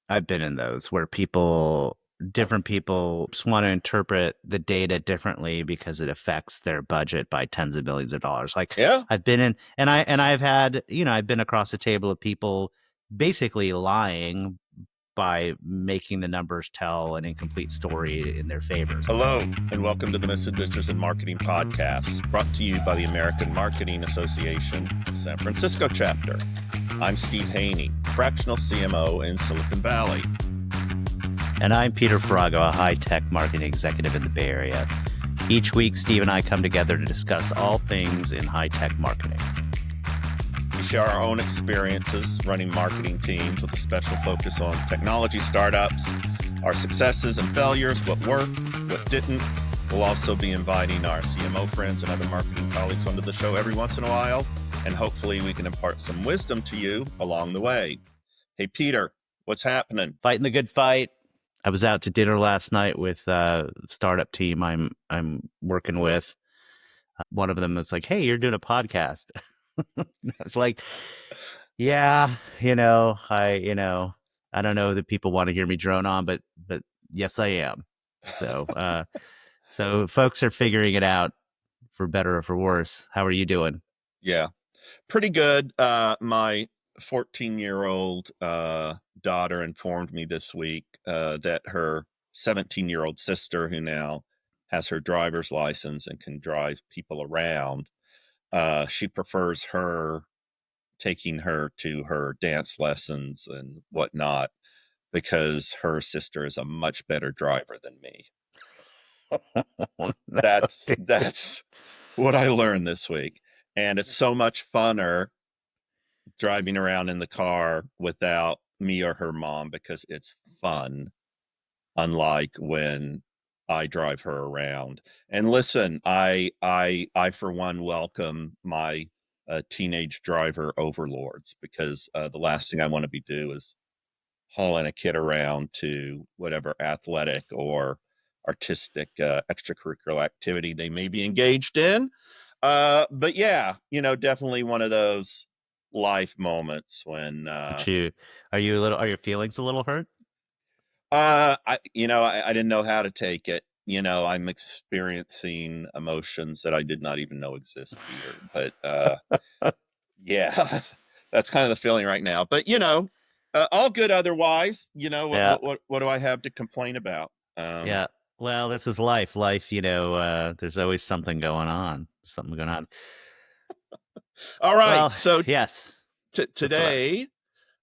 I've been in those where different people just want to interpret the data differently because it affects their budget by tens of millions of dollars. Like Yeah. I've been in, and I've had, I've been across the table of people basically lying by making the numbers tell an incomplete story in their favor. Hello, and welcome to the Misadventures in Marketing podcast, brought to you by the American Marketing Association San Francisco chapter. I'm Steve Haney, fractional CMO in Silicon Valley. And I'm Peter Farago, a high-tech marketing executive in the Bay Area. Each week, Steve and I come together to discuss all things in high-tech marketing. We share our own experiences running marketing teams with a special focus on technology startups, our successes and failures, what worked, what didn't. We'll also be inviting our CMO friends and other marketing colleagues onto the show every once in a while, and hopefully we can impart some wisdom to you along the way. Hey, Peter, what's happening? Fighting the good fight. I was out to dinner last night with a startup team I'm working with. One of them was like, "Hey, you're doing a podcast." I was like, "Yeah, I don't know that people want to hear me drone on, but yes, I am." So, so folks are figuring it out for better or for worse. How are you doing? Yeah, pretty good. My 14-year-old daughter informed me this week that her 17-year-old sister, who now has her driver's license and can drive people around, she prefers her taking her to her dance lessons and whatnot because her sister is a much better driver than me. That's what I learned this week. And it's so much funner driving around in the car without me or her mom because it's fun, unlike when I drive her around. And listen, I for one welcome my teenage driver overlords because the last thing I want to be do is hauling a kid around to whatever athletic or artistic extracurricular activity they may be engaged in. But yeah, definitely one of those life moments when Aren't you? Are your feelings a little hurt? I didn't know how to take it. I'm experiencing emotions that I did not even know exist, Peter. But yeah, that's kind of the feeling right now. But all good otherwise. What Yeah, what what what do I have to complain about? Um, yeah. Well, this is life. Life, there's always something going on. Something going on. all right, Well, so yes, that's right. today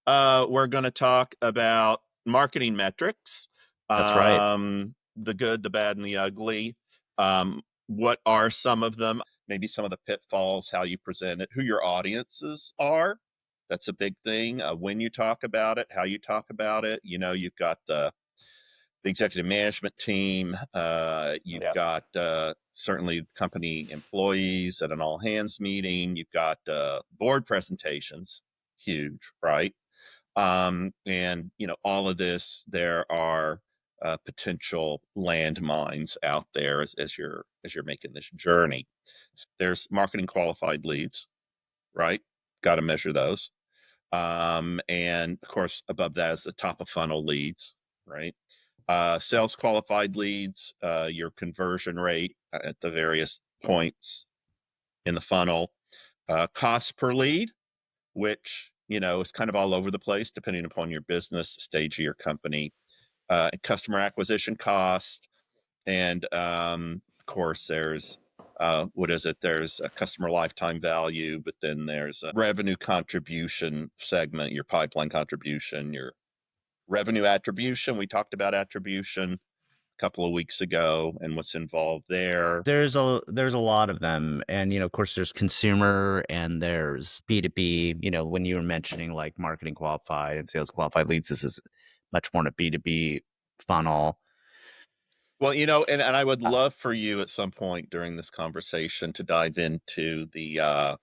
we're going to talk about marketing metrics, That's right. the good, the bad, and the ugly. What are some of them? Maybe some of the pitfalls, how you present it, who your audiences are. That's a big thing. When you talk about it, how you talk about it. You've got the executive management team. You've Yeah. got certainly company employees at an all hands meeting. You've got board presentations, huge, right? And all of this, there are potential landmines out there as you're making this journey. There's marketing qualified leads, right? Got to measure those. And of course, above that is the top of funnel leads, right? Sales qualified leads, your conversion rate at the various points in the funnel, cost per lead, which is kind of all over the place depending upon your business stage of your company, customer acquisition cost, and of course there's what is it? There's a customer lifetime value, but then there's a revenue contribution segment, your pipeline contribution, your revenue attribution. We talked about attribution a couple of weeks ago and what's involved there. There's a lot of them, and of course, there's consumer and there's B2B. When you were mentioning like marketing qualified and sales qualified leads, this is much more in a B2B funnel. Well, and I would Uh, love for you at some point during this conversation to dive into the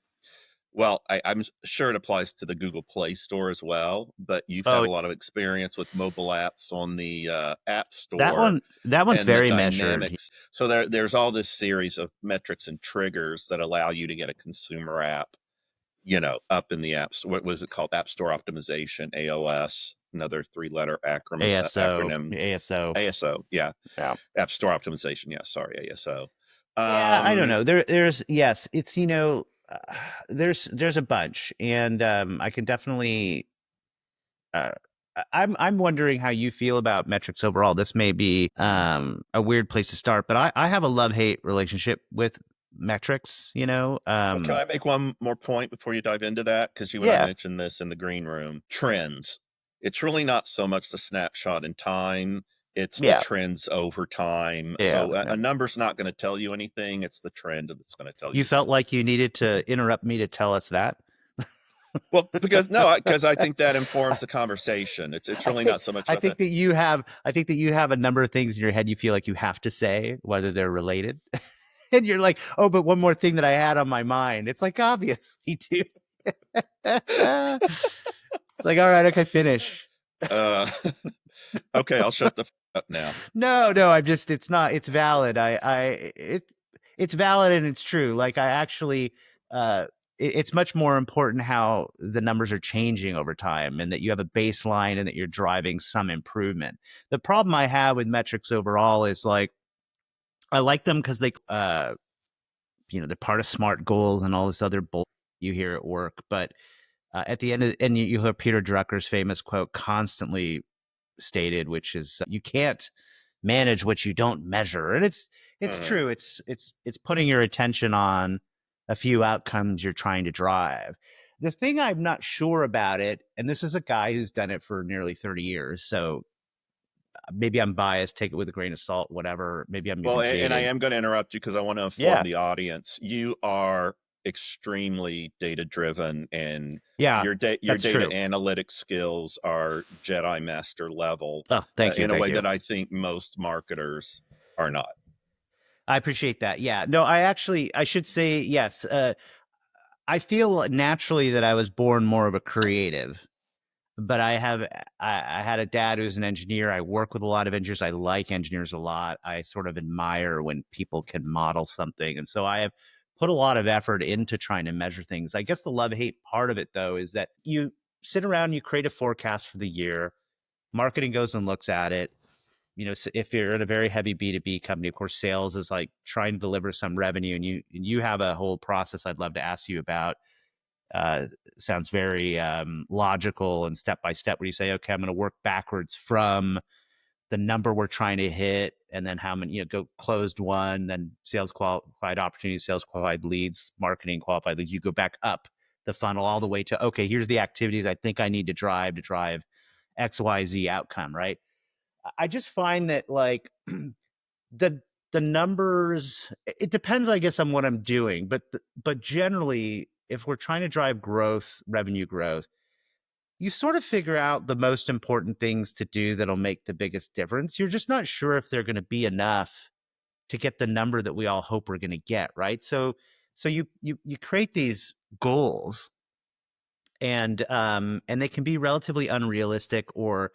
well, I'm sure it applies to the Google Play Store as well, but you've had oh, a lot of experience with mobile apps on the App that Store one, that one's and the very measured. dynamics. So there's all this series of metrics and triggers that allow you to get a consumer app up in the apps. What was it called? App Store Optimization, AOS, another three-letter ASO, acronym. ASO. ASO, yeah. Yeah. App Store Optimization, yeah. Sorry, ASO. Yeah, I don't know. There's yes, it's there's a bunch, and I can definitely. Uh, I'm wondering how you feel about metrics overall. This may be a weird place to start, but I have a love-hate relationship with metrics. Well, can I make one more point before you dive into that? Because you and I Yeah, mentioned this in the green room. Trends. It's really not so much the snapshot in time, it's the yeah, trends over time. yeah, So yeah. a number's not going to tell you anything. It's the trend that's going to tell You you felt something. like you needed to interrupt me to tell us that. Well, because no, because I think that informs the conversation. It's I really think not so much I about think the. that you have I think that you have a number of things in your head you feel like you have to say, whether they're related. And you're like, oh, but one more thing that I had on my mind. It's like obviously, dude. It's like, all right, okay, finish. Uh, okay, I'll shut the up now. No, I'm just it's not it's valid. It's valid and it's true. Like I actually it's much more important how the numbers are changing over time and that you have a baseline and that you're driving some improvement. The problem I have with metrics overall is like I like them because they're part of SMART goals and all this other bull you hear at work. But at the end of and you hear Peter Drucker's famous quote constantly stated, which is you can't manage what you don't measure, and it's Mhm. true. It's putting your attention on a few outcomes you're trying to drive. The thing I'm not sure about it, and this is a guy who's done it for nearly 30 years, so maybe I'm biased. Take it with a grain of salt, whatever. Maybe I'm Well, even and I jaded. am going to interrupt you because I want to inform Yeah, the audience. You are extremely data driven, and yeah, your that's data true. analytics skills are Jedi Master level, Oh, thank you, in a thank way you. that I think most marketers are not. I appreciate that. Yeah, no, I should say yes. I feel naturally that I was born more of a creative, but I had a dad who's an engineer. I work with a lot of engineers. I like engineers a lot. I sort of admire when people can model something, and so I have put a lot of effort into trying to measure things. I guess the love hate part of it though is that you sit around, you create a forecast for the year. Marketing goes and looks at it. If you're in a very heavy B2B company, of course, sales is like trying to deliver some revenue, and you have a whole process I'd love to ask you about. uh, Sounds very logical and step by step, where you say, okay, I'm going to work backwards from the number we're trying to hit, and then how many, go closed one, then sales qualified opportunities, sales qualified leads, marketing qualified leads. You go back up the funnel all the way to, okay, here's the activities I think I need to drive XYZ outcome, right? I just find that like the the numbers, it depends, I guess, on what I'm doing, but generally if we're trying to drive growth, revenue growth, you sort of figure out the most important things to do that'll make the biggest difference. You're just not sure if they're going to be enough to get the number that we all hope we're going to get, right? So you create these goals, and they can be relatively unrealistic, or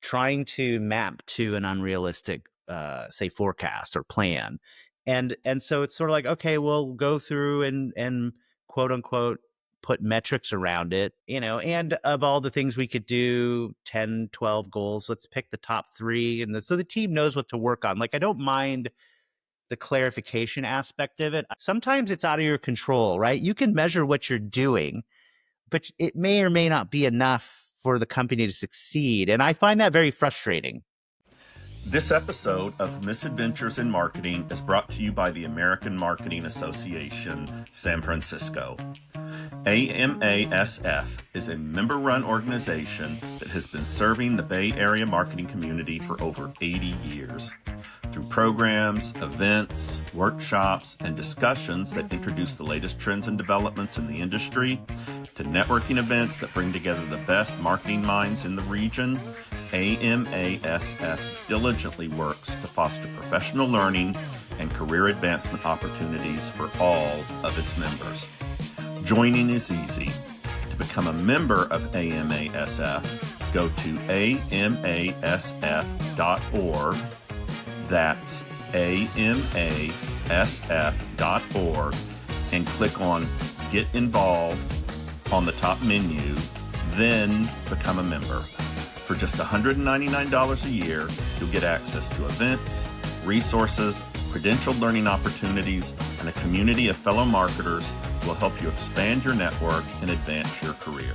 trying to map to an unrealistic say forecast or plan. And so it's sort of like, okay, we'll go through and quote unquote put metrics around it, and of all the things we could do, 10, 12 goals, let's pick the top 3, so the team knows what to work on. Like I don't mind the clarification aspect of it. Sometimes it's out of your control, right? You can measure what you're doing, but it may or may not be enough for the company to succeed. And I find that very frustrating. This episode of Misadventures in Marketing is brought to you by the American Marketing Association, San Francisco. AMASF is a member-run organization that has been serving the Bay Area marketing community for over 80 years. Through programs, events, workshops, and discussions that introduce the latest trends and developments in the industry, to networking events that bring together the best marketing minds in the region, AMASF diligently works to foster professional learning and career advancement opportunities for all of its members. Joining is easy. To become a member of AMASF, go to amasf.org. That's amasf.org, and click on Get Involved on the top menu, then become a member. For just $199 a year, you'll get access to events, resources, credentialed learning opportunities, and a community of fellow marketers who will help you expand your network and advance your career.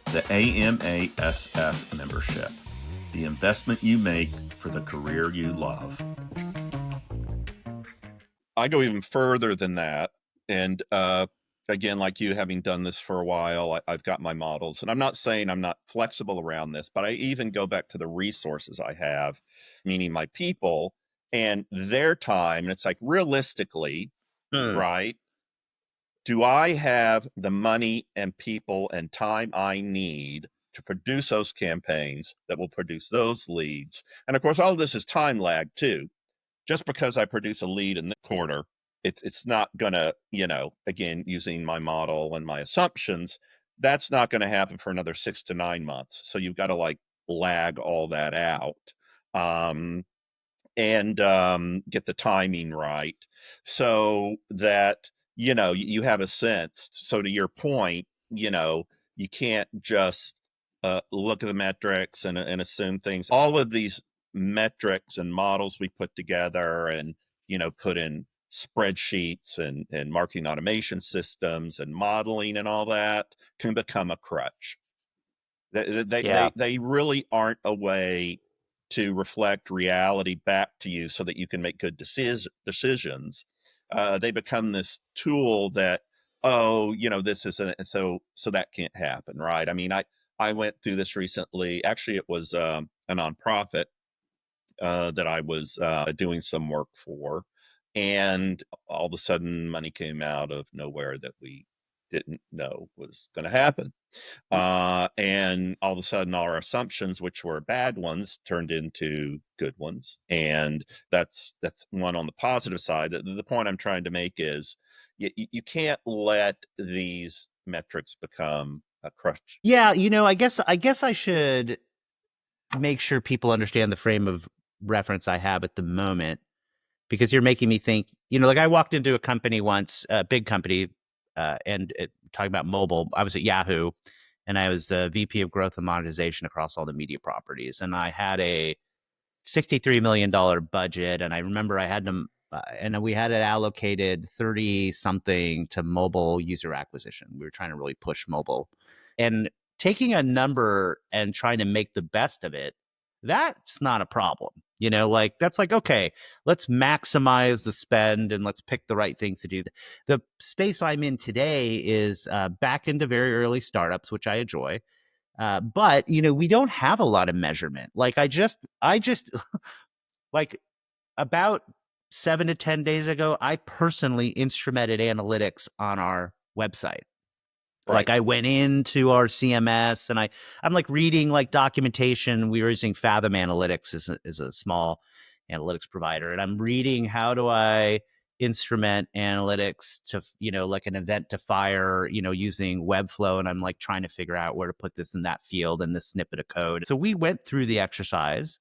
The AMASF membership, the investment you make for the career you love. I go even further than that. And again, like you, having done this for a while, I've got my models. And I'm not saying I'm not flexible around this, but I even go back to the resources I have, meaning my people and their time. And it's like, realistically, right? Do I have the money and people and time I need to produce those campaigns that will produce those leads? And of course, all of this is time lag too. Just because I produce a lead in the quarter, it's not gonna, again, using my model and my assumptions, that's not gonna happen for another 6 to 9 months. So you've got to like lag all that out. Um, and get the timing right so that you have a sense. So to your point, you can't just look at the metrics and assume things. All of these metrics and models we put together and put in spreadsheets and marketing automation systems and modeling and all that can become a crutch. Yeah. They really aren't a way to reflect reality back to you so that you can make good decisions. They become this tool that, this isn't, and so that can't happen, right? I mean, I went through this recently. Actually, it was a nonprofit that I was doing some work for, and all of a sudden, money came out of nowhere that we didn't know was going to happen. And all of a sudden, our assumptions, which were bad ones, turned into good ones. And that's one on the positive side. The point I'm trying to make is you can't let these metrics become a crutch. Yeah, I guess I should make sure people understand the frame of reference I have at the moment, because you're making me think, like I walked into a company once, a big company, talking about mobile. I was at Yahoo, and I was the VP of growth and monetization across all the media properties. And I had a $63 million budget. And I remember I had them, and we had it allocated 30 something to mobile user acquisition. We were trying to really push mobile, and taking a number and trying to make the best of it, that's not a problem. Like that's like, okay, let's maximize the spend and let's pick the right things to do. The space I'm in today is back into very early startups, which I enjoy. But we don't have a lot of measurement. Like I just like about 7 to 10 days ago, I personally instrumented analytics on our website. Right. Like I went into our CMS and I'm like reading like documentation. We were using Fathom Analytics as a small analytics provider. And I'm reading, how do I instrument analytics to, like an event to fire, using Webflow. And I'm like trying to figure out where to put this in that field and this snippet of code. So we went through the exercise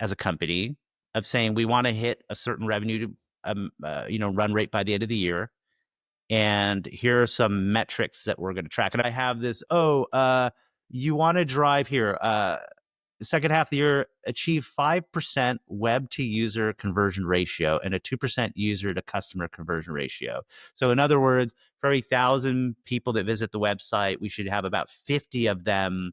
as a company of saying we want to hit a certain revenue run rate by the end of the year. And here are some metrics that we're going to track. And I have this, you want to drive here, the second half of the year, achieve 5% web to user conversion ratio and a 2% user to customer conversion ratio. So in other words, for every 1,000 people that visit the website, we should have about 50 of them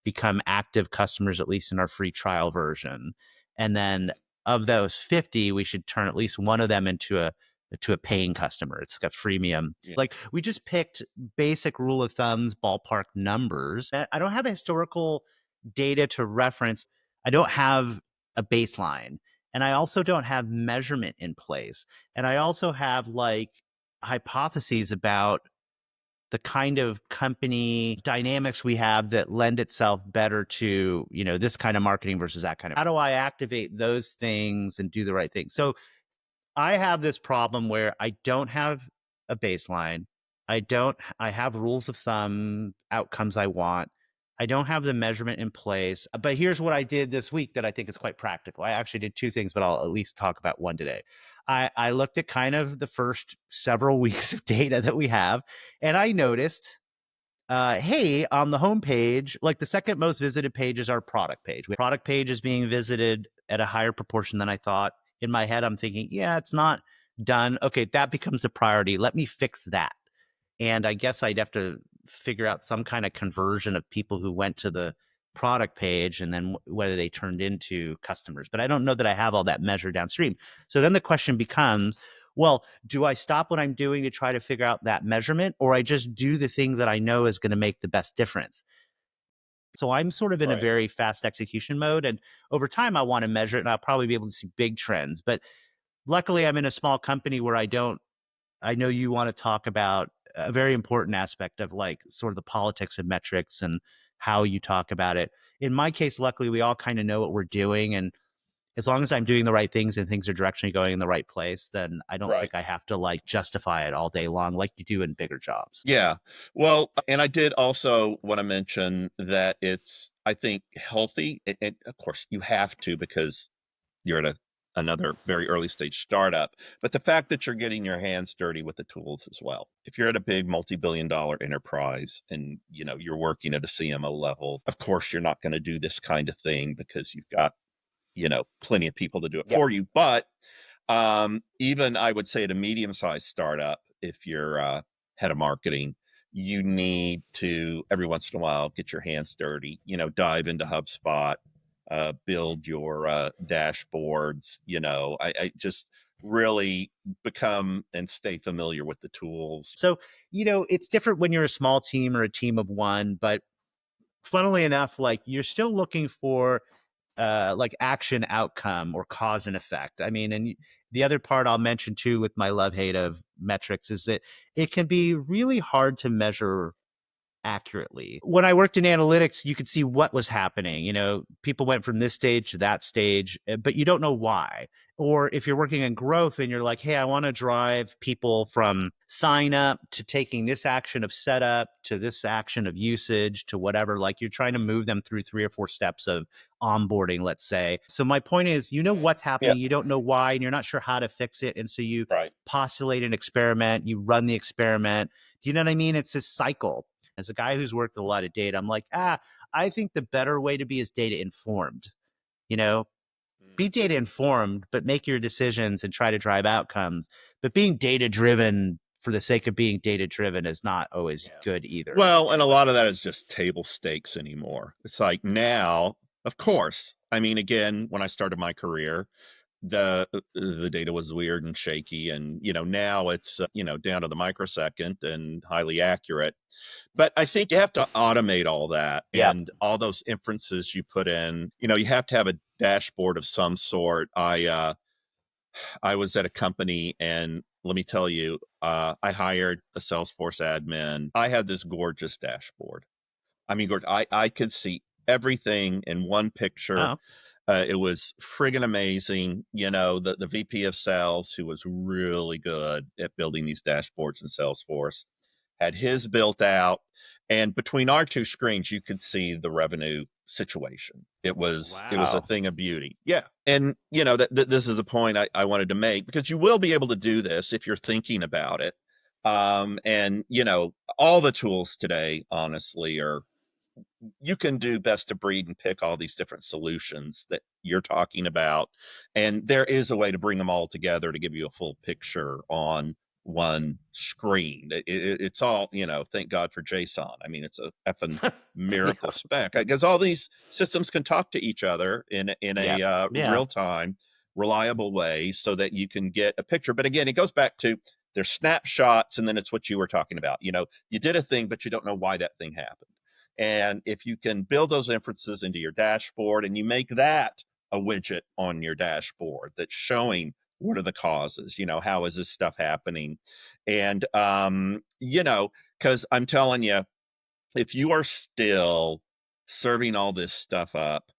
become active customers, at least in our free trial version. And then of those 50, we should turn at least one of them into a paying customer. It's got freemium. Yeah. Like we just picked basic rule of thumbs, ballpark numbers. I don't have a historical data to reference. I don't have a baseline. And I also don't have measurement in place. And I also have like hypotheses about the kind of company dynamics we have that lend itself better to, this kind of marketing versus that kind of. How do I activate those things and do the right thing? So I have this problem where I don't have a baseline. I have rules of thumb, outcomes I want. I don't have the measurement in place. But here's what I did this week that I think is quite practical. I actually did two things, but I'll at least talk about one today. I looked at kind of the first several weeks of data that we have, and I noticed hey, on the homepage, like the second most visited page is our product page. Product page is being visited at a higher proportion than I thought. In my head, I'm thinking, yeah, it's not done. Okay, that becomes a priority. Let me fix that. And I guess I'd have to figure out some kind of conversion of people who went to the product page and then whether they turned into customers. But I don't know that I have all that measured downstream. So then the question becomes, well, do I stop what I'm doing to try to figure out that measurement, or I just do the thing that I know is going to make the best difference? So I'm sort of in a Right. very fast execution mode. And over time, I want to measure it and I'll probably be able to see big trends. But luckily, I'm in a small company where I know you want to talk about a very important aspect of like sort of the politics of metrics and how you talk about it. In my case, luckily, we all kind of know what we're doing. And as long as I'm doing the right things and things are directionally going in the right place, then I don't Right. think I have to like justify it all day long like you do in bigger jobs. Yeah. Well, and I did also want to mention that it's, I think, healthy. And of course, you have to because you're at another very early stage startup. But the fact that you're getting your hands dirty with the tools as well. If you're at a big multi-billion-dollar enterprise and you're working at a CMO level, of course you're not going to do this kind of thing because you've got plenty of people to do it Yep. for you. But even I would say at a medium-sized startup, if you're head of marketing, you need to every once in a while get your hands dirty, dive into HubSpot, build your dashboards, I just really become and stay familiar with the tools. So, it's different when you're a small team or a team of one, but funnily enough, like you're still looking for like action outcome or cause and effect. I mean, and the other part I'll mention too with my love hate of metrics is that it can be really hard to measure accurately. When I worked in analytics, you could see what was happening. People went from this stage to that stage, but you don't know why. Or if you're working in growth and you're like, hey, I want to drive people from sign up to taking this action of setup to this action of usage to whatever, like you're trying to move them through 3 or 4 steps of onboarding, let's say. So my point is, what's Yeah. happening, you don't know why, and you're not sure how to fix it. And so you Right. postulate an experiment, you run the experiment. Do you know what I mean? It's this cycle. As a guy who's worked with a lot of data, I'm like, I think the better way to be is data informed. You know, be data informed, but make your decisions and try to drive outcomes. But being data driven for the sake of being data driven is not always Yeah. good either. Well, and a lot of that is just table stakes anymore. It's like now, of course. I mean, again, when I started my career, the data was weird and shaky, and now it's down to the microsecond and highly accurate. But I think you have to automate all that Yeah. and all those inferences you put in. You have to have a dashboard of some sort. I was at a company, and let me tell you, I hired a Salesforce admin. I had this gorgeous dashboard. I mean, I could see everything in one picture. Oh, It was friggin' amazing. The VP of sales, who was really good at building these dashboards in Salesforce, had his built out. And between our two screens, you could see the revenue situation. It was a wow. thing of beauty. Yeah. And this is the point I wanted to make, because you will be able to do this if you're thinking about it. And all the tools today, honestly, are you can do best of breed and pick all these different solutions that you're talking about. And there is a way to bring them all together to give you a full picture on one screen. It's all, thank God for JSON. I mean, it's a effing Yeah. miracle spec, because all these systems can talk to each other in Yeah. a Yeah. real time, reliable way so that you can get a picture. But again, it goes back to there's snapshots, and then it's what you were talking about. You did a thing, but you don't know why that thing happened. And if you can build those inferences into your dashboard and you make that a widget on your dashboard that's showing what are the causes, how is this stuff happening? And, because I'm telling you, if you are still serving all this stuff up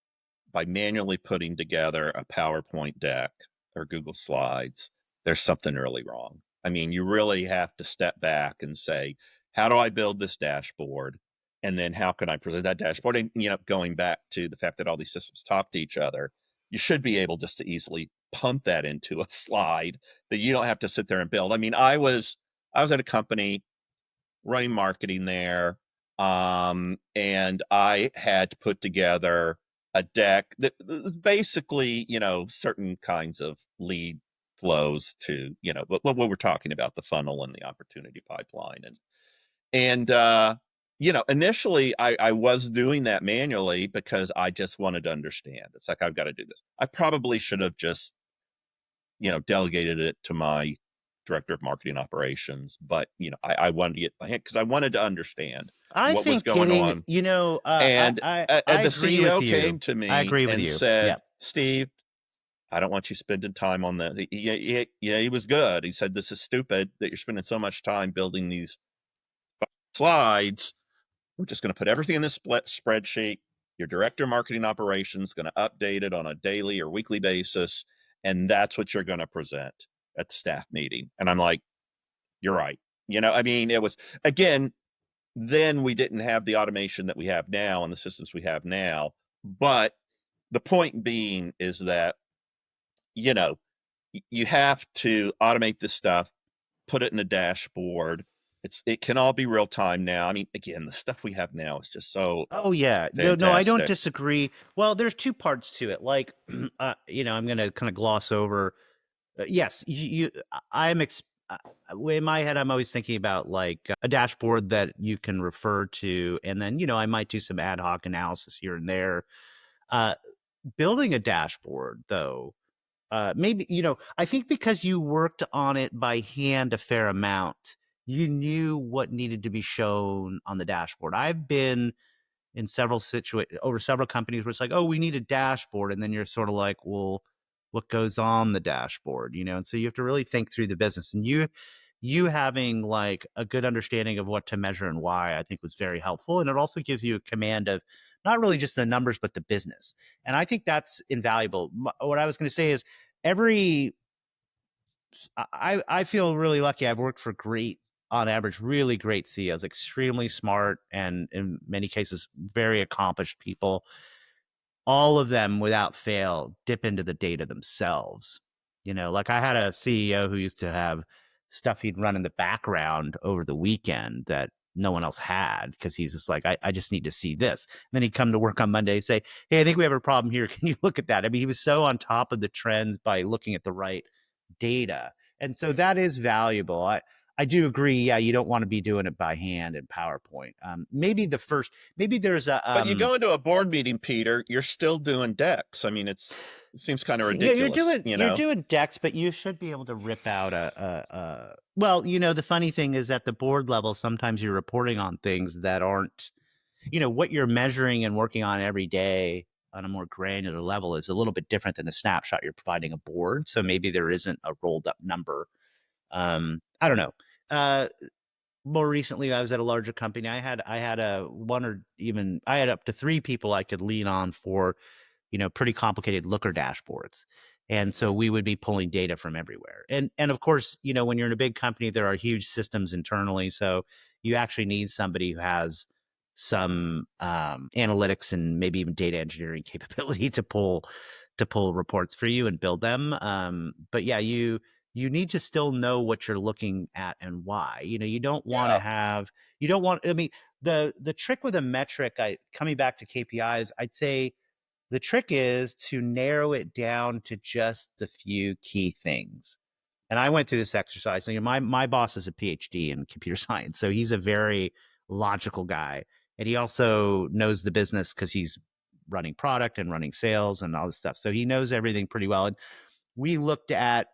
by manually putting together a PowerPoint deck or Google Slides, there's something really wrong. I mean, you really have to step back and say, how do I build this dashboard? And then how can I present that dashboard? And, going back to the fact that all these systems talk to each other, you should be able just to easily pump that into a slide that you don't have to sit there and build. I mean, I was at a company running marketing there. And I had to put together a deck that was basically, certain kinds of lead flows to, what we're talking about, the funnel and the opportunity pipeline. And initially I was doing that manually because I just wanted to understand. It's like, I've got to do this. I probably should have just, delegated it to my director of marketing operations, but I wanted to get my hand because I wanted to understand I what was think going getting, on. I, And I, I the agree with CEO came you. to I me agree with and you. Yeah. said, "Steve, I don't want you spending time on that." He was good. He said, "This is stupid that you're spending so much time building these slides. We're just going to put everything in this spreadsheet. Your director of marketing operations is going to update it on a daily or weekly basis, and that's what you're going to present at the staff meeting." And I'm like, "You're right." I mean, it was, again, then we didn't have the automation that we have now and the systems we have now. But the point being is that, you know, you have to automate this stuff, put it in a dashboard. It can all be real time now. I mean, again, the stuff we have now is just so Oh yeah. No, no, I don't fantastic. disagree. Well, there's two parts to it. Like, I'm going to kind of gloss over. Yes, I'm. In my head, I'm always thinking about like a dashboard that you can refer to, and then I might do some ad hoc analysis here and there. Uh, Building a dashboard, though, maybe I think because you worked on it by hand a fair amount, you knew what needed to be shown on the dashboard. I've been in several situations over several companies where it's like, oh, we need a dashboard, and then you're sort of like, well, what goes on the dashboard, and so you have to really think through the business, and you having like a good understanding of what to measure and why, I think was very helpful, and it also gives you a command of not really just the numbers but the business, and I think that's invaluable. What I was going to say is every I feel really lucky. I've worked for great, on average, really great CEOs, extremely smart, and in many cases, very accomplished people. All of them, without fail, dip into the data themselves. Like I had a CEO who used to have stuff he'd run in the background over the weekend that no one else had because he's just like, I just need to see this. And then he'd come to work on Monday and say, hey, I think we have a problem here. Can you look at that? I mean, he was so on top of the trends by looking at the right data. And so that is valuable. I do agree. Yeah, you don't want to be doing it by hand in PowerPoint. Maybe there's a But you go into a board meeting, Peter, you're still doing decks. I mean, it seems kind of yeah, you're ridiculous, doing you're doing decks, but you should be able to rip out a well, the funny thing is at the board level, sometimes you're reporting on things that aren't, what you're measuring and working on every day on a more granular level is a little bit different than the snapshot you're providing a board. So maybe there isn't a rolled up number. I don't know. Uh, More recently, I was at a larger company. I had a one or even I had up to three people I could lean on for pretty complicated looker dashboards. And so we would be pulling data from everywhere. And of course, when you're in a big company, there are huge systems internally. So you actually need somebody who has some analytics and maybe even data engineering capability to pull reports for you and build them. But yeah, you need to still know what you're looking at and why. You don't want to Yeah. have you don't want I mean the trick with a metric, coming back to KPIs, I'd say the trick is to narrow it down to just a few key things. And I went through this exercise. My boss is a PhD in computer science, so he's a very logical guy, and he also knows the business because he's running product and running sales and all this stuff. So he knows everything pretty well. And we looked at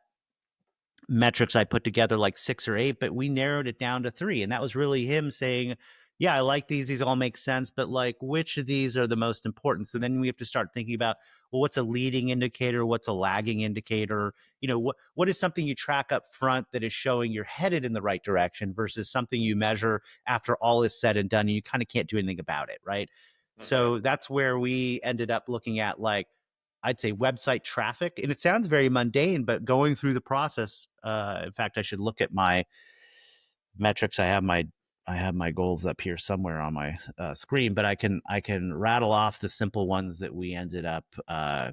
metrics I put together, like 6 or 8, but we narrowed it down to 3. And that was really him saying, yeah, I like these. These all make sense. But like, which of these are the most important? So then we have to start thinking about, well, what's a leading indicator? What's a lagging indicator? What is something you track up front that is showing you're headed in the right direction versus something you measure after all is said and done and you kind of can't do anything about it. Right. Hmm. So that's where we ended up looking at, like, I'd say website traffic. And it sounds very mundane, but going through the process, in fact, I should look at my metrics. I have my goals up here somewhere on my screen, but I can rattle off the simple ones that we ended up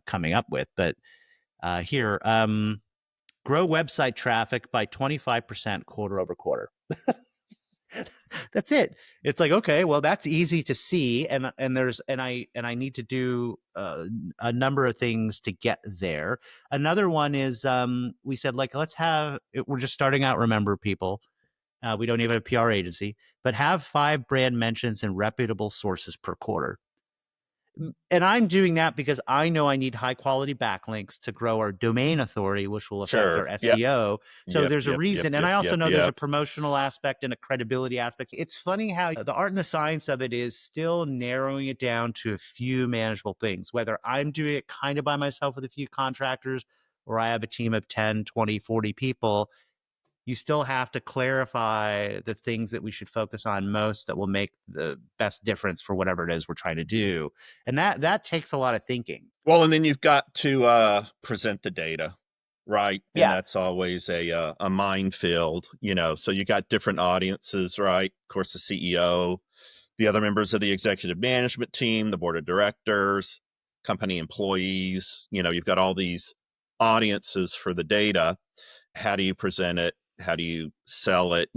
coming up with. But here, grow website traffic by 25% quarter over quarter. That's it. It's like, okay, well, that's easy to see, and I need to do a number of things to get there. Another one is we said, like, we're just starting out. Remember, people, we don't even have a PR agency, but have 5 brand mentions in reputable sources per quarter. And I'm doing that because I know I need high quality backlinks to grow our domain authority, which will affect our Sure. Yep. SEO. So Yep. there's a Yep. Yep. reason. And Yep. I also Yep. know there's a Yep. promotional aspect and a credibility aspect. It's funny how the art and the science of it is still narrowing it down to a few manageable things, whether I'm doing it kind of by myself with a few contractors or I have a team of 10, 20, 40 people. You still have to clarify the things that we should focus on most that will make the best difference for whatever it is we're trying to do. And that takes a lot of thinking. Well, and then you've got to present the data, right? And Yeah. that's always a minefield, So you got different audiences, right? Of course, the CEO, the other members of the executive management team, the board of directors, company employees. You've got all these audiences for the data. How do you present it? How do you sell it?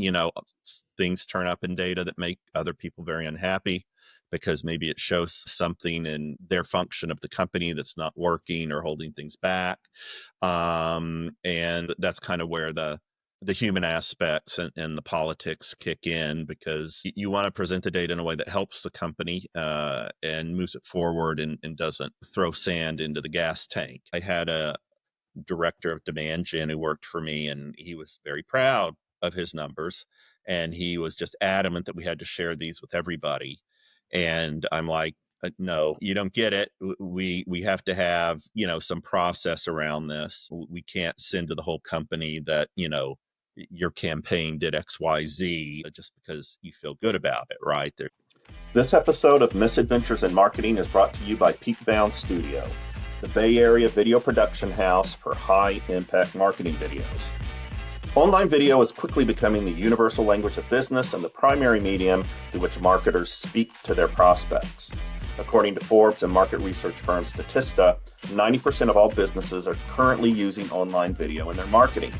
Things turn up in data that make other people very unhappy because maybe it shows something in their function of the company that's not working or holding things back. And that's kind of where the human aspects and the politics kick in, because you want to present the data in a way that helps the company and moves it forward and doesn't throw sand into the gas tank. I had a director of demand gen who worked for me, and he was very proud of his numbers, and he was just adamant that we had to share these with everybody. And I'm like, no, you don't get it. We have to have some process around this. We can't send to the whole company that your campaign did XYZ just because you feel good about it, right? This episode of Misadventures in Marketing is brought to you by Peakbound Studio, the Bay Area video production house for high-impact marketing videos. Online video is quickly becoming the universal language of business and the primary medium through which marketers speak to their prospects. According to Forbes and market research firm Statista, 90% of all businesses are currently using online video in their marketing.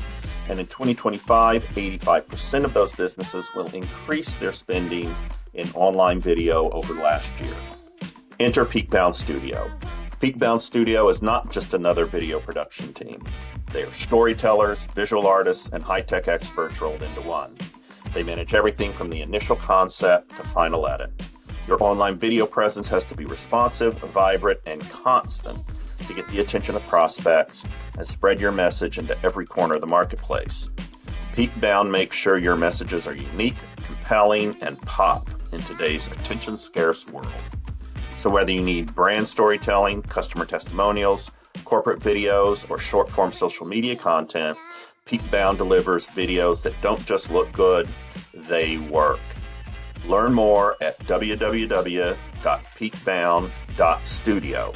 And in 2025, 85% of those businesses will increase their spending in online video over last year. Enter Peakbound Studio. Peakbound Studio is not just another video production team. They are storytellers, visual artists, and high-tech experts rolled into one. They manage everything from the initial concept to final edit. Your online video presence has to be responsive, vibrant, and constant to get the attention of prospects and spread your message into every corner of the marketplace. Peakbound makes sure your messages are unique, compelling, and pop in today's attention-scarce world. So whether you need brand storytelling, customer testimonials, corporate videos, or short-form social media content, Peakbound delivers videos that don't just look good, they work. Learn more at www.peakbound.studio.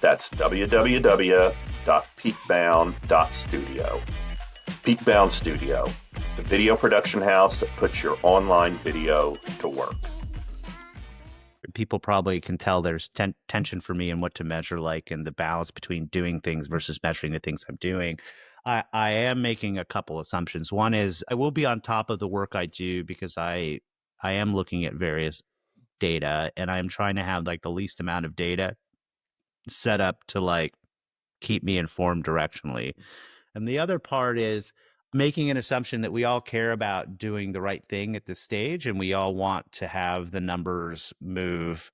That's www.peakbound.studio. Peakbound Studio, the video production house that puts your online video to work. People probably can tell there's tension for me and what to measure, like, and the balance between doing things versus measuring the things I'm doing. I am making a couple assumptions. One is I will be on top of the work I do because I am looking at various data, and I'm trying to have like the least amount of data set up to like keep me informed directionally. And the other part is making an assumption that we all care about doing the right thing at this stage, and we all want to have the numbers move,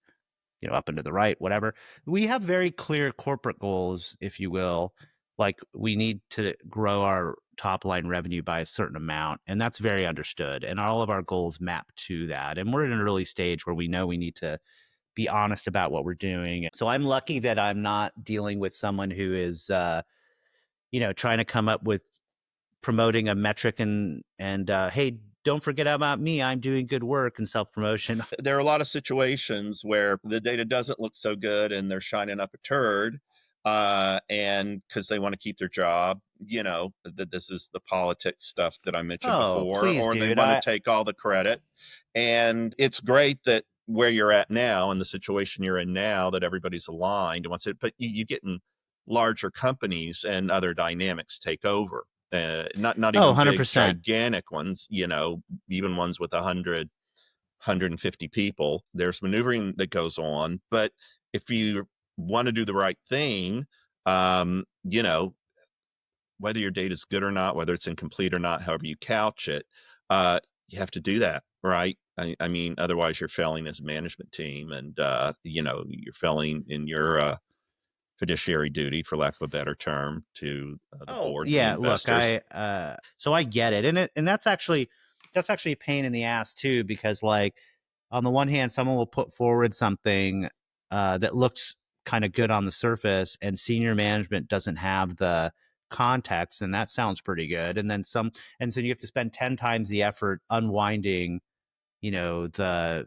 up and to the right, whatever. We have very clear corporate goals, if you will. Like, we need to grow our top line revenue by a certain amount, and that's very understood. And all of our goals map to that. And we're in an early stage where we know we need to be honest about what we're doing. So I'm lucky that I'm not dealing with someone who is, trying to come up with promoting a metric and hey, don't forget about me, I'm doing good work, and self-promotion. There are a lot of situations where the data doesn't look so good and they're shining up a turd, and because they want to keep their job, that this is the politics stuff that I mentioned Oh, before, please, or they dude. want to take all the credit. And it's great that where you're at now and the situation you're in now, that everybody's aligned and wants it, but you get in larger companies and other dynamics take over. Not Oh, even big 100%. gigantic ones, even ones with 150 people. There's maneuvering that goes on, but if you want to do the right thing, um, you know, whether your data is good or not, whether it's incomplete or not, however you couch it, you have to do that, right? I mean, otherwise you're failing as a management team, and you're failing in your fiduciary duty, for lack of a better term, to the Oh, board and the yeah, look, investors. so I get it. And that's actually a pain in the ass too, because like on the one hand, someone will put forward something that looks kind of good on the surface, and senior management doesn't have the context, and that sounds pretty good. And so you have to spend 10 times the effort unwinding, the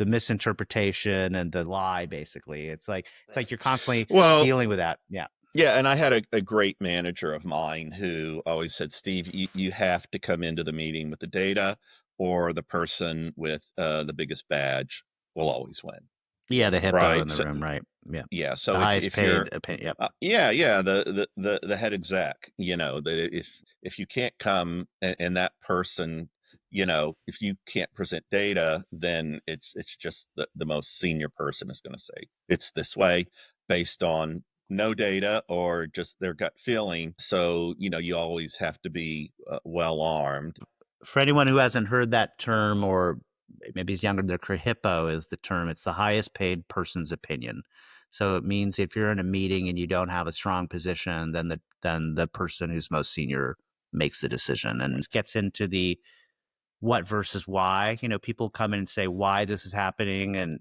misinterpretation and the lie, basically. It's like you're constantly Well, dealing with that. Yeah. yeah, and I had a great manager of mine who always said, Steve, you have to come into the meeting with the data, or the person with the biggest badge will always win. Yeah, the hippo in Right. the So, room, right? Yeah. yeah. The So highest if you're paid opinion. Yep. yeah, the head exec, that if you can't come, and that person, if you can't present data, then it's just the most senior person is going to say it's this way based on no data or just their gut feeling. So you always have to be well armed. For anyone who hasn't heard that term, or maybe is younger, the hippo is the term. It's the highest paid person's opinion. So it means if you're in a meeting and you don't have a strong position, then the person who's most senior makes the decision, and it gets into the what versus why. People come in and say why this is happening, and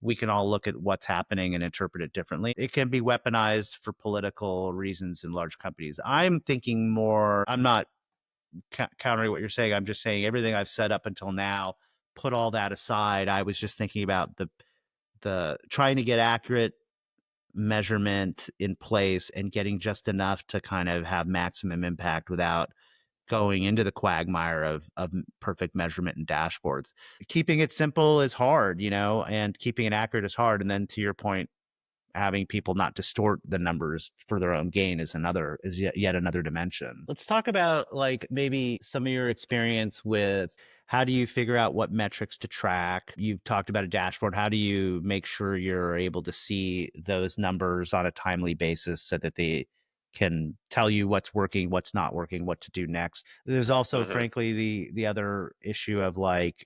we can all look at what's happening and interpret it differently. It can be weaponized for political reasons in large companies. I'm thinking more, I'm not countering what you're saying. I'm just saying everything I've said up until now, put all that aside. I was just thinking about the trying to get accurate measurement in place and getting just enough to kind of have maximum impact without going into the quagmire of perfect measurement and dashboards. Keeping it simple is hard, and keeping it accurate is hard. And then to your point, having people not distort the numbers for their own gain is yet another dimension. Let's talk about like maybe some of your experience with how do you figure out what metrics to track? You've talked about a dashboard. How do you make sure you're able to see those numbers on a timely basis so that they can tell you what's working, what's not working, what to do next? There's also, Mhm. frankly, the other issue of like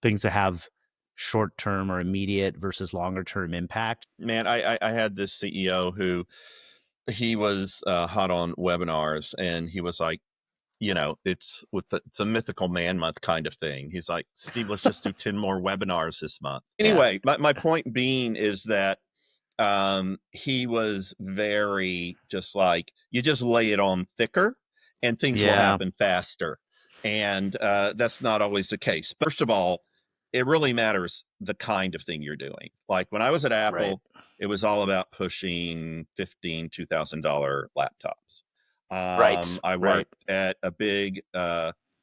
things that have short term or immediate versus longer term impact. Man, I had this CEO who he was hot on webinars, and he was like, it's a mythical man month kind of thing. He's like, Steve, let's just do 10 more webinars this month. Yeah. Anyway, my point being is that he was very just like, you just lay it on thicker and things will Yeah. happen faster. And that's not always the case. First of all, it really matters the kind of thing you're doing. Like when I was at Right. Apple, it was all about pushing $2,000 laptops. Right. I Right. worked at a big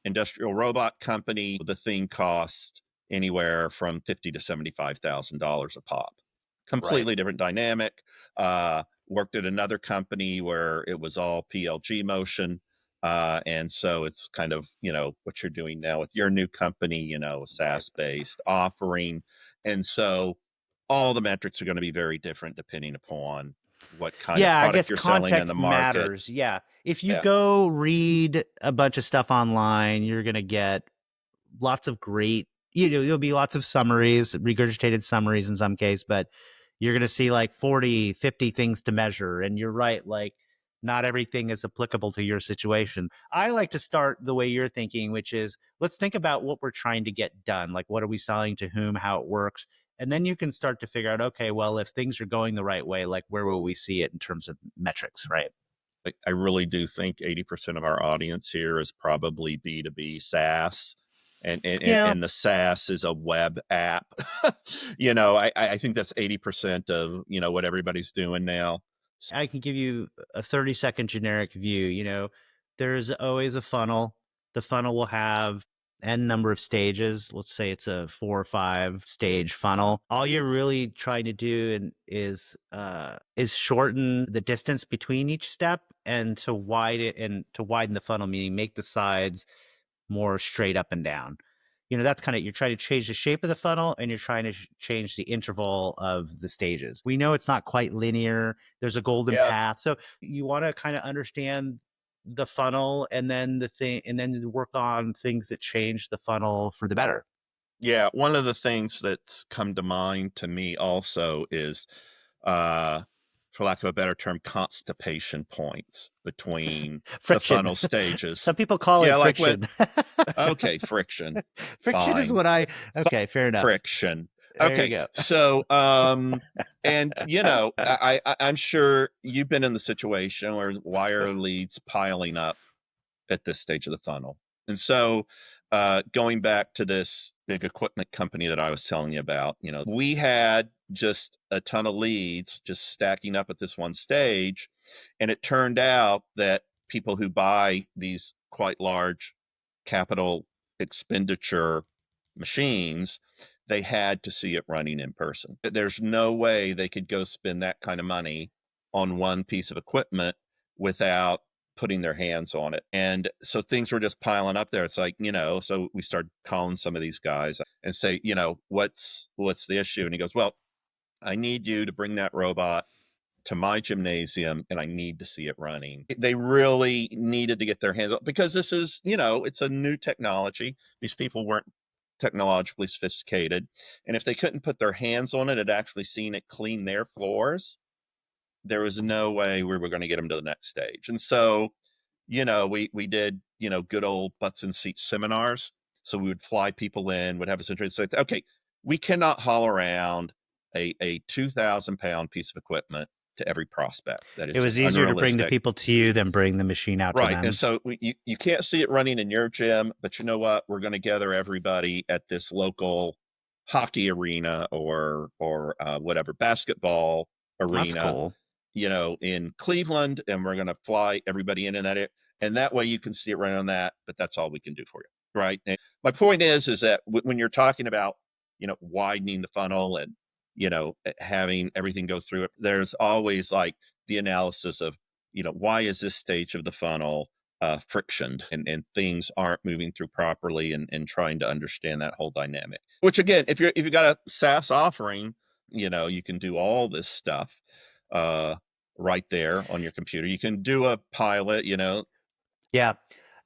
industrial robot company. The thing cost anywhere from $50 to $75,000 a pop. Right. Completely different dynamic. Worked at another company where it was all PLG motion. And so it's kind of, what you're doing now with your new company, Right. SaaS based offering. And so all the metrics are going to be very different depending upon what kind of Yeah, I product guess you're selling in the context market. matters. Yeah. If you Yeah. go read a bunch of stuff online, you're going to get lots of great, there'll be lots of summaries, regurgitated summaries in some case, but you're going to see like 40, 50 things to measure. And you're right. Like not everything is applicable to your situation. I like to start the way you're thinking, which is let's think about what we're trying to get done. Like what are we selling to whom, how it works. And then you can start to figure out, okay, well, if things are going the right way, like where will we see it in terms of metrics, right? I really do think 80% of our audience here is probably B2B SaaS. Yeah. And the SaaS is a web app. I think that's 80% of, what everybody's doing now. I can give you a 30-second generic view. There's always a funnel. The funnel will have n number of stages. Let's say it's a 4 or 5 stage funnel. All you're really trying to do is shorten the distance between each step and to widen the funnel, meaning make the sides more straight up and down. That's kind of, you're trying to change the shape of the funnel, and you're trying to change the interval of the stages. We know it's not quite linear. There's a golden Yeah. path. So you want to kind of understand the funnel, and then work on things that change the funnel for the better. Yeah, one of the things that's come to mind to me also is, uh, for lack of a better term, constipation points between the Friction. funnel stages. Some people call Yeah, it like when friction. okay, friction, Friction is fine. what I okay, fair enough. Friction. There you Okay, go. so, and, I'm sure you've been in the situation where wire leads piling up at this stage of the funnel. And so, going back to this big equipment company that I was telling you about, we had just a ton of leads just stacking up at this one stage. And it turned out that people who buy these quite large capital expenditure machines, they had to see it running in person. There's no way they could go spend that kind of money on one piece of equipment without putting their hands on it. And so things were just piling up there. It's like, so we started calling some of these guys and say, what's the issue? And he goes, well, I need you to bring that robot to my gymnasium, and I need to see it running. They really needed to get their hands on, because this is, it's a new technology. These people weren't technologically sophisticated. And if they couldn't put their hands on it and actually seen it clean their floors, there was no way we were going to get them to the next stage. And so, we did, good old butts and seats seminars. So we would fly people in, would have us and say, okay, we cannot haul around a 2,000-pound piece of equipment to every prospect. That It is was just easier to bring the unrealistic. people to you than bring the machine out to Right. And them. so you can't see it running in your gym, but you know what? We're going to gather everybody at this local hockey arena or whatever basketball That's arena, cool. in Cleveland, and we're going to fly everybody in that area. And that way you can see it running on that, but that's all we can do for you. Right. And my point is that when you're talking about, widening the funnel and, having everything go through it, there's always like the analysis of, why is this stage of the funnel frictioned, and things aren't moving through properly, and trying to understand that whole dynamic. Which again, if you got a SaaS offering, you can do all this stuff uh, right there on your computer. You can do a pilot, Yeah.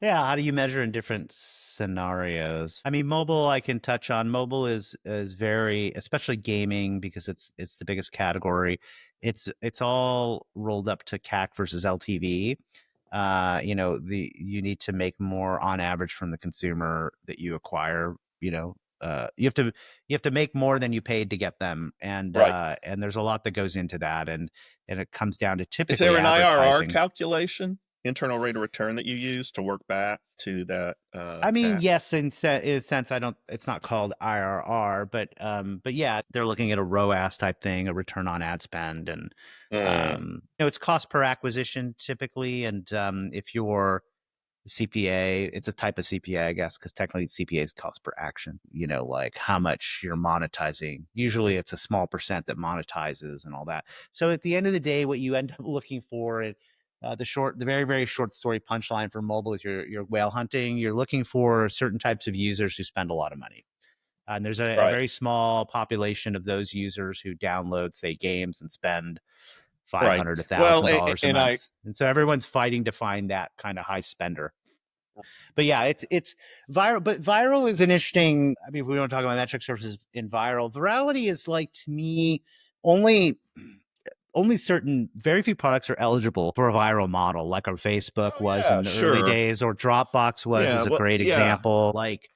Yeah. How do you measure in different scenarios? I mean, mobile I can touch on. Mobile is very, especially gaming, because it's the biggest category. It's all rolled up to CAC versus LTV. You need to make more on average from the consumer that you acquire. You have to make more than you paid to get them, and right. there's a lot that goes into that, and it comes down to Is typically there an IRR advertising. calculation, internal rate of return, that you use to work back to that I mean, CAC? yes, in a sense, I don't. It's not called IRR, but yeah, they're looking at a ROAS type thing, a return on ad spend, and Mm, it's cost per acquisition typically. And if you're CPA, it's a type of CPA, I guess, because technically CPA is cost per action. Like how much you're monetizing. Usually, it's a small percent that monetizes and all that. So at the end of the day, what you end up looking for, the very very short story punchline for mobile is your whale hunting. You're looking for certain types of users who spend a lot of money. And there's a right. very small population of those users who download, say, games and spend five Right. hundred to Well, thousand dollars a and I month. And so everyone's fighting to find that kind of high spender. But yeah, it's viral. But viral is an interesting. I mean, if we want to talk about metric surfaces in viral, virality is like, to me, only very few products are eligible for a viral model, like our Facebook oh was yeah, in the early sure. days, or Dropbox was, Yeah, is a well, great yeah. example. Like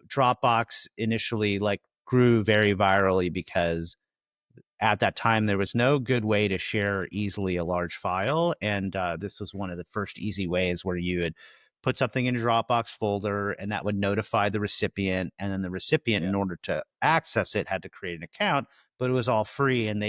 Dropbox initially like grew very virally because at that time there was no good way to share easily a large file, and this was one of the first easy ways where you would put something in a Dropbox folder, and that would notify the recipient, and then the recipient, Yeah. in order to access it, had to create an account, but it was all free, and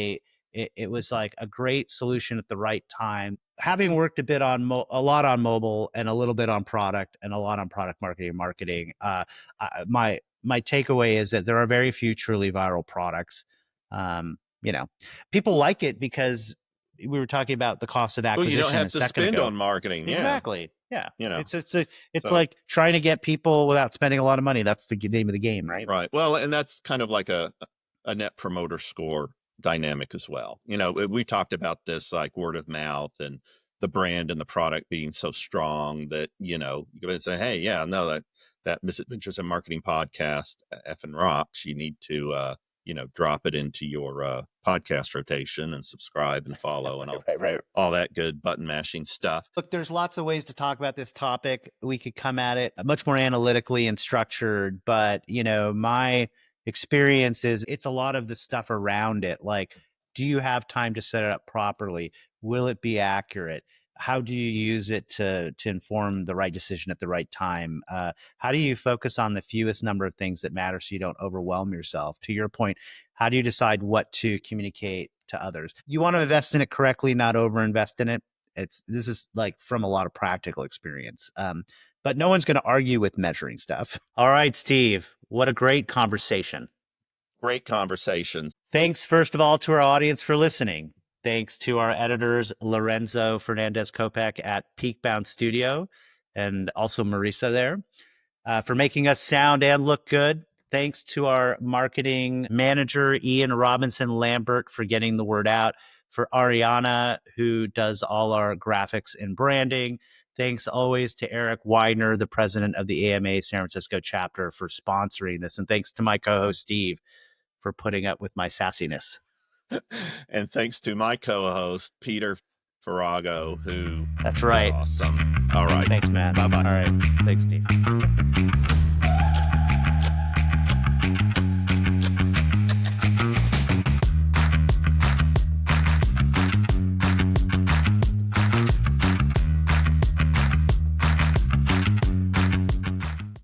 it was like a great solution at the right time. Having worked a bit on a lot on mobile and a little bit on product and a lot on product marketing, my takeaway is that there are very few truly viral products. You know, people like it because we were talking about the cost of Well, you don't acquisition have a to second spend ago. on marketing. Yeah. Exactly. Yeah. You know, It's so like trying to get people without spending a lot of money. That's the name of the game, right? right. Well, and that's kind of like a net promoter score dynamic as well. You know, we talked about this like word of mouth and the brand and the product being so strong that, you know, you can say, hey, yeah, no, that Misadventures and Marketing podcast effing rocks. You need to you know, drop it into your podcast rotation and subscribe and follow and all that good button mashing stuff. Look, there's lots of ways to talk about this topic. We could come at it much more analytically and structured, but you know, my experience is it's a lot of the stuff around it. Like, do you have time to set it up properly? Will it be accurate? How do you use it to inform the right decision at the right time? How do you focus on the fewest number of things that matter so you don't overwhelm yourself? To your point, how do you decide what to communicate to others? You want to invest in it correctly, not overinvest in it. This is like from a lot of practical experience. But no one's going to argue with measuring stuff. All right, Steve, what a great conversation. Great conversations. Thanks, first of all, to our audience for listening. Thanks to our editors, Lorenzo Fernandez Kopek at Peakbound Studio, and also Marisa there, for making us sound and look good. Thanks to our marketing manager, Ian Robinson Lambert, for getting the word out. For Ariana, who does all our graphics and branding. Thanks always to Eric Widener, the president of the AMA San Francisco chapter, for sponsoring this. And thanks to my co-host, Steve, for putting up with my sassiness. And thanks to my co-host, Peter Farago, who That's right. is awesome. All right. Thanks, man. Bye-bye. All right. Thanks, Steve.